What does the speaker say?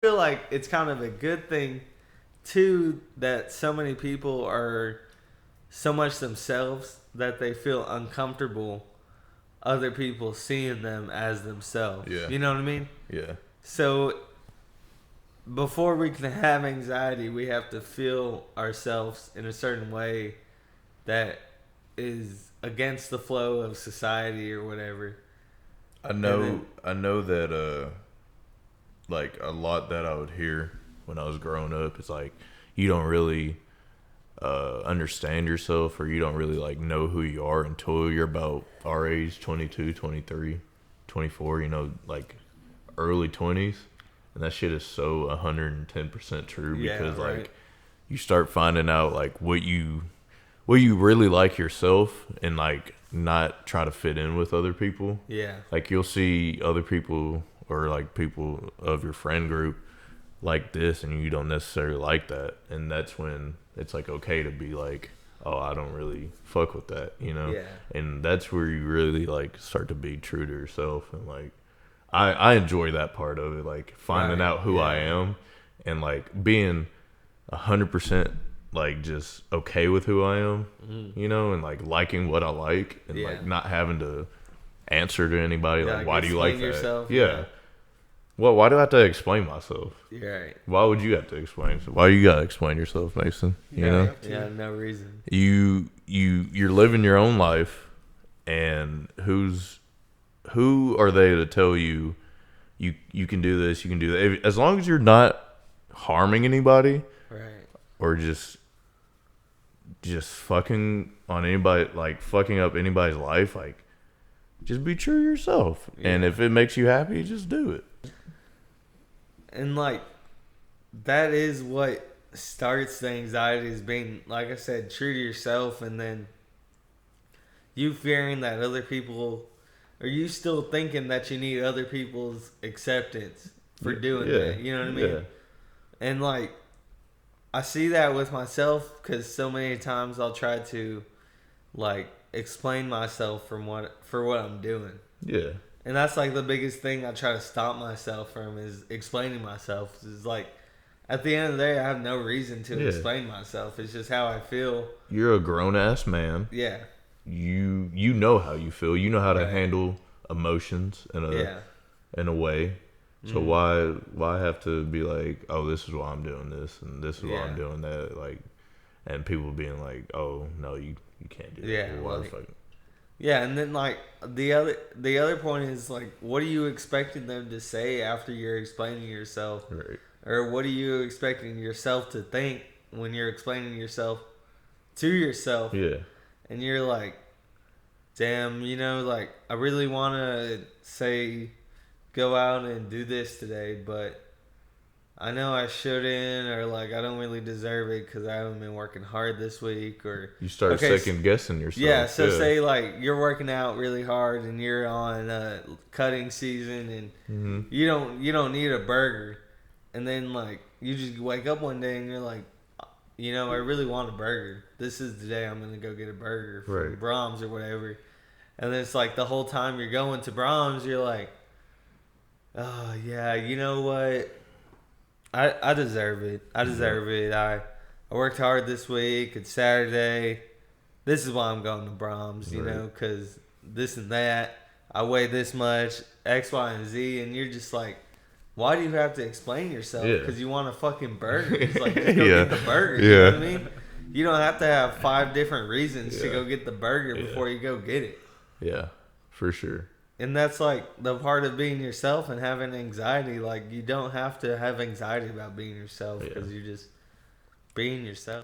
feel like it's kind of a good thing too that so many people are so much themselves that they feel uncomfortable other people seeing them as themselves. Yeah. You know what I mean? Yeah. So before we can have anxiety, we have to feel ourselves in a certain way that is against the flow of society or whatever. I know that like a lot that I would hear when I was growing up is like you don't really understand yourself, or you don't really like know who you are until you're about our age, 22, 23, 24, like early 20s. And that shit is so 110% true, because right. like you start finding out like what you really like yourself, and like not try to fit in with other people. Yeah. Like you'll see other people, or like people of your friend group, like this, and you don't necessarily like that, and that's when it's like okay to be like, oh, I don't really fuck with that, Yeah. And that's where you really like start to be true to yourself. And like I enjoy that part of it, like finding Right. out who I am, and like being 100% like just okay with who I am, and like liking what I like, and like not having to answer to anybody like, why do you like that? Yourself, yeah. Well, why do I have to explain myself? You're right. Why would you have to explain? Why you gotta explain yourself, Mason? Yeah, no reason. You're living your own life, and who are they to tell you you can do this, you can do that? As long as you're not harming anybody, right, or just fucking on anybody, like fucking up anybody's life, like just be true to yourself. Yeah. And if it makes you happy, just do it. And like that is what starts the anxiety, is being, like I said, true to yourself, and then you fearing that other people, or you still thinking that you need other people's acceptance for doing that. You know what I mean? Yeah. And like I see that with myself, because so many times I'll try to like explain myself for what I'm doing. Yeah. And that's like the biggest thing I try to stop myself from, is explaining myself. Is like at the end of the day, I have no reason to explain myself. It's just how I feel. You're a grown ass man. Yeah. You know how you feel. You know how to handle emotions in a way. So why have to be like, oh, this is why I'm doing this, and this is why I'm doing that, like, and people being like, oh no, you can't do that. Yeah. Well, yeah, and then like the other point is like, what are you expecting them to say after you're explaining yourself? Right. Or what are you expecting yourself to think when you're explaining yourself to yourself? Yeah. And you're like, damn, like I really want to say go out and do this today, but I know I shouldn't, or like I don't really deserve it because I haven't been working hard this week. Or you start second guessing yourself. Yeah, so say like you're working out really hard and you're on cutting season, and you don't need a burger, and then like you just wake up one day and you're like, I really want a burger. This is the day I'm gonna go get a burger from Brahms or whatever. And then it's like the whole time you're going to Brahms, you're like, oh yeah, you know what? I deserve it. I deserve it. I worked hard this week. It's Saturday. This is why I'm going to Brahms, because this and that. I weigh this much, X, Y, and Z, and you're just like, why do you have to explain yourself? Because you want a fucking burger. It's like, just go get the burger. You know what I mean? You don't have to have 5 different reasons to go get the burger before you go get it. Yeah, for sure. And that's like the part of being yourself and having anxiety. Like, you don't have to have anxiety about being yourself, because you're just being yourself.